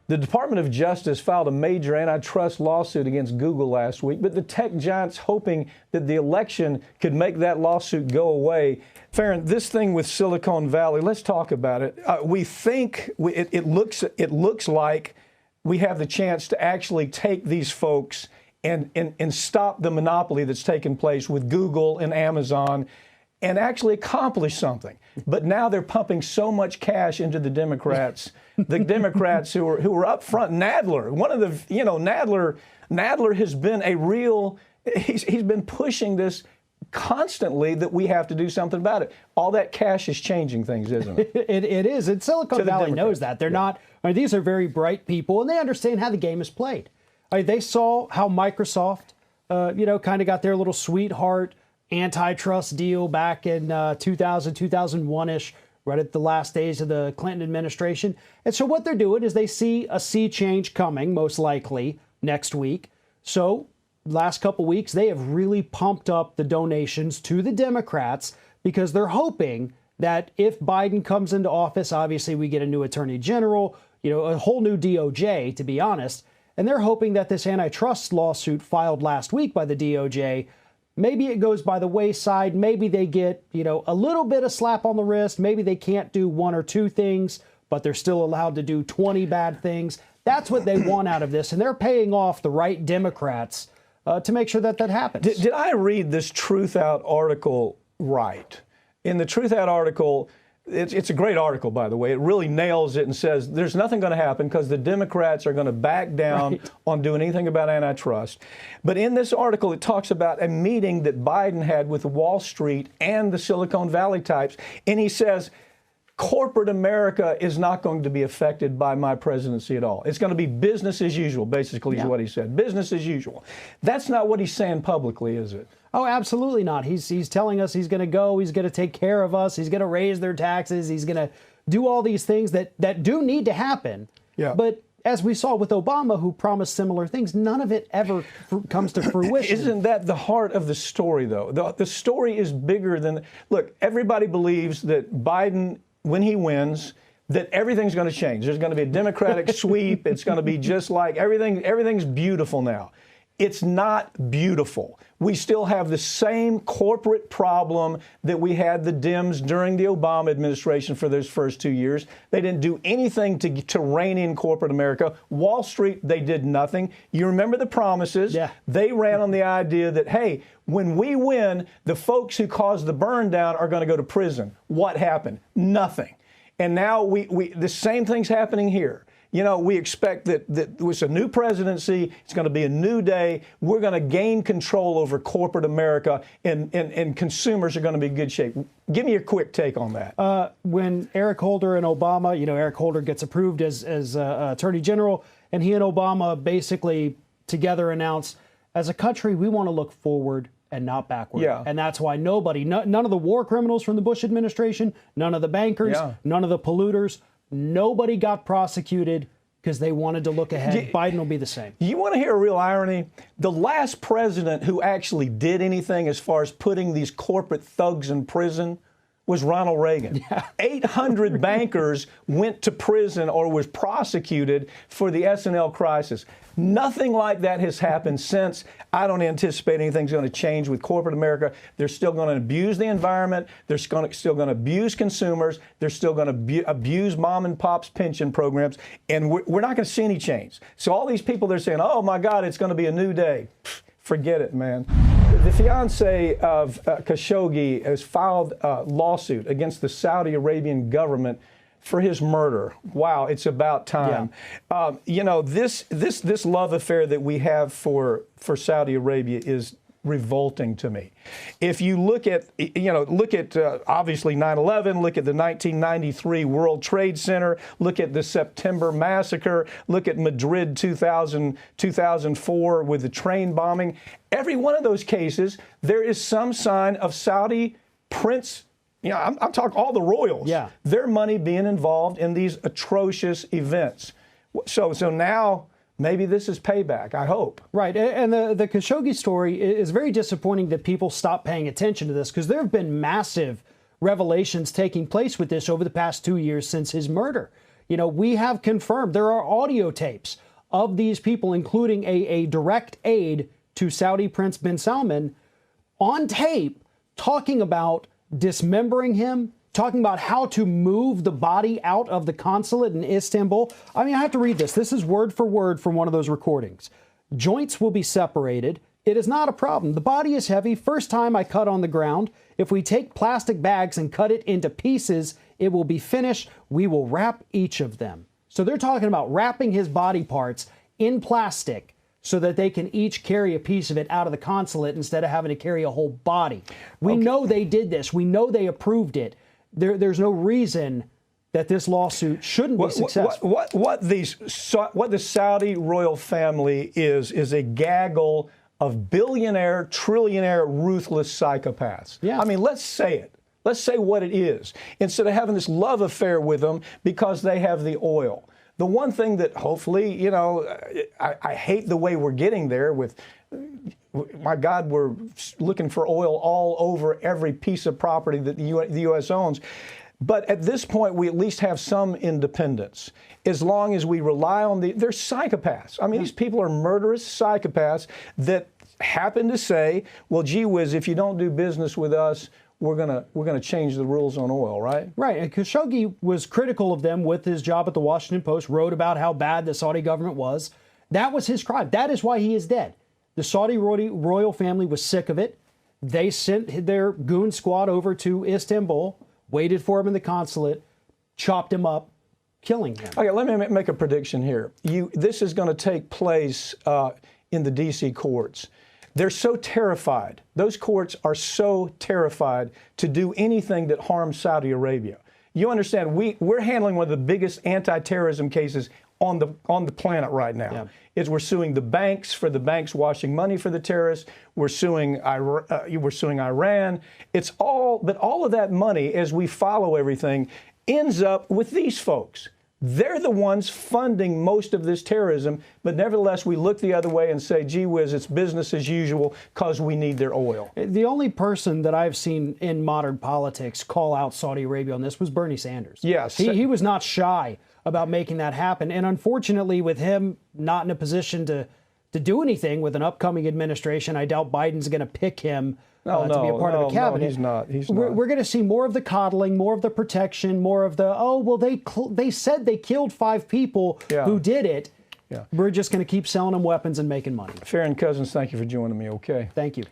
The Department of Justice filed a major antitrust lawsuit against Google last week, but the tech giant's hoping that the election could make that lawsuit go away. Farron, this thing with Silicon Valley, let's talk about it. We think it looks like we have the chance to actually take these folks and stop the monopoly that's taken place with Google and Amazon and actually accomplish something. But now they're pumping so much cash into the Democrats, who are up front. Nadler, one of the, Nadler has been a real, he's been pushing this constantly that we have to do something about it. All that cash is changing things, isn't it? It is. And Silicon Valley knows that. They're not, these are very bright people, and they understand how the game is played. They saw how Microsoft, kind of got their little sweetheart antitrust deal back in 2000, 2001-ish, right at the last days of the Clinton administration. And so what they're doing is they see a sea change coming, most likely, next week. So last couple weeks, they have really pumped up the donations to the Democrats because they're hoping that if Biden comes into office, obviously we get a new attorney general, a whole new DOJ, to be honest. And they're hoping that this antitrust lawsuit filed last week by the DOJ, maybe it goes by the wayside. Maybe they get, a little bit of slap on the wrist. Maybe they can't do one or two things, but they're still allowed to do 20 bad things. That's what they want out of this. And they're paying off the right Democrats to make sure that happens. Did I read this Truth Out article right? In the Truth Out article, it's a great article, by the way. It really nails it and says there's nothing going to happen because the Democrats are going to back down on doing anything about antitrust. But in this article, it talks about a meeting that Biden had with Wall Street and the Silicon Valley types. And he says, corporate America is not going to be affected by my presidency at all. It's going to be business as usual, basically, is what he said. Business as usual. That's not what he's saying publicly, is it? Oh, absolutely not. He's telling us he's going to go. He's going to take care of us. He's going to raise their taxes. He's going to do all these things that do need to happen. Yeah. But as we saw with Obama, who promised similar things, none of it ever comes to fruition. Isn't that the heart of the story, though? The story is bigger than... Look, everybody believes that Biden, when he wins, that everything's going to change. There's going to be a Democratic sweep. It's going to be just like everything's beautiful now. It's not beautiful. We still have the same corporate problem that we had the Dems during the Obama administration for those first 2 years. They didn't do anything to rein in corporate America. Wall Street, they did nothing. You remember the promises. Yeah. They ran on the idea that, hey, when we win, the folks who caused the burn down are going to go to prison. What happened? Nothing. And now the same thing's happening here. We expect that it's a new presidency. It's going to be a new day. We're going to gain control over corporate America, and consumers are going to be in good shape. Give me your quick take on that. When Eric Holder and Obama, Eric Holder gets approved as Attorney General, and he and Obama basically together announced, as a country, we want to look forward and not backward. Yeah. And that's why none of the war criminals from the Bush administration, none of the bankers, none of the polluters, nobody got prosecuted because they wanted to look ahead. Biden will be the same. You want to hear a real irony? The last president who actually did anything as far as putting these corporate thugs in prison was Ronald Reagan. Yeah. 800 bankers went to prison or was prosecuted for the S&L crisis. Nothing like that has happened since. I don't anticipate anything's going to change with corporate America. They're still going to abuse the environment. They're still going to abuse consumers. They're still going to abuse mom and pop's pension programs. And we're not going to see any change. So all these people, they're saying, oh, my God, it's going to be a new day. Forget it, man. The fiance of Khashoggi has filed a lawsuit against the Saudi Arabian government for his murder. Wow, it's about time. Yeah. This love affair that we have for Saudi Arabia is revolting to me. If you look at obviously 9/11, look at the 1993 World Trade Center, look at the September massacre, look at Madrid 2004 with the train bombing. Every one of those cases, there is some sign of Saudi prince. I'm talking all the royals. Yeah. Their money being involved in these atrocious events. So now maybe this is payback, I hope. Right. And the Khashoggi story is very disappointing that people stop paying attention to this because there have been massive revelations taking place with this over the past 2 years since his murder. You know, we have confirmed there are audio tapes of these people, including a direct aide to Saudi Prince bin Salman, on tape talking about dismembering him, talking about how to move the body out of the consulate in Istanbul. I mean, I have to read this. This is word for word from one of those recordings. Joints will be separated. It is not a problem. The body is heavy. First time I cut on the ground. If we take plastic bags and cut it into pieces, it will be finished. We will wrap each of them. So they're talking about wrapping his body parts in plastic so that they can each carry a piece of it out of the consulate instead of having to carry a whole body. We know they did this. We know they approved it. There's no reason that this lawsuit shouldn't be successful. What the Saudi royal family is a gaggle of billionaire, trillionaire, ruthless psychopaths. Yeah. I mean, let's say it. Let's say what it is, instead of having this love affair with them because they have the oil. The one thing that hopefully, you know, I hate the way we're getting there with, my God, we're looking for oil all over every piece of property that the U.S. owns. But at this point, we at least have some independence. As long as we rely on they're psychopaths. I mean, these people are murderous psychopaths that happen to say, well, gee whiz, if you don't do business with us, we're gonna change the rules on oil, right? Right. And Khashoggi was critical of them with his job at the Washington Post, wrote about how bad the Saudi government was. That was his crime. That is why he is dead. The Saudi royal family was sick of it. They sent their goon squad over to Istanbul, waited for him in the consulate, chopped him up, killing him. Okay, let me make a prediction here. This is going to take place in the D.C. courts. They're so terrified. Those courts are so terrified to do anything that harms Saudi Arabia. You understand, we're handling one of the biggest anti-terrorism cases on the planet right now. Yeah. We're suing the banks for the banks washing money for the terrorists. We're suing Iran. It's all, but all of that money, as we follow everything, ends up with these folks. They're the ones funding most of this terrorism, but nevertheless, we look the other way and say, gee whiz, it's business as usual because we need their oil. The only person that I've seen in modern politics call out Saudi Arabia on this was Bernie Sanders. Yes. He was not shy about making that happen. And unfortunately, with him not in a position to do anything with an upcoming administration, I doubt Biden's going to pick him to be a part of a cabinet. No, he's not. He's not. We're going to see more of the coddling, more of the protection, more of the, oh, well, they said they killed 5 people who did it. Yeah. We're just going to keep selling them weapons and making money. Farron Cousins, thank you for joining me, okay? Thank you.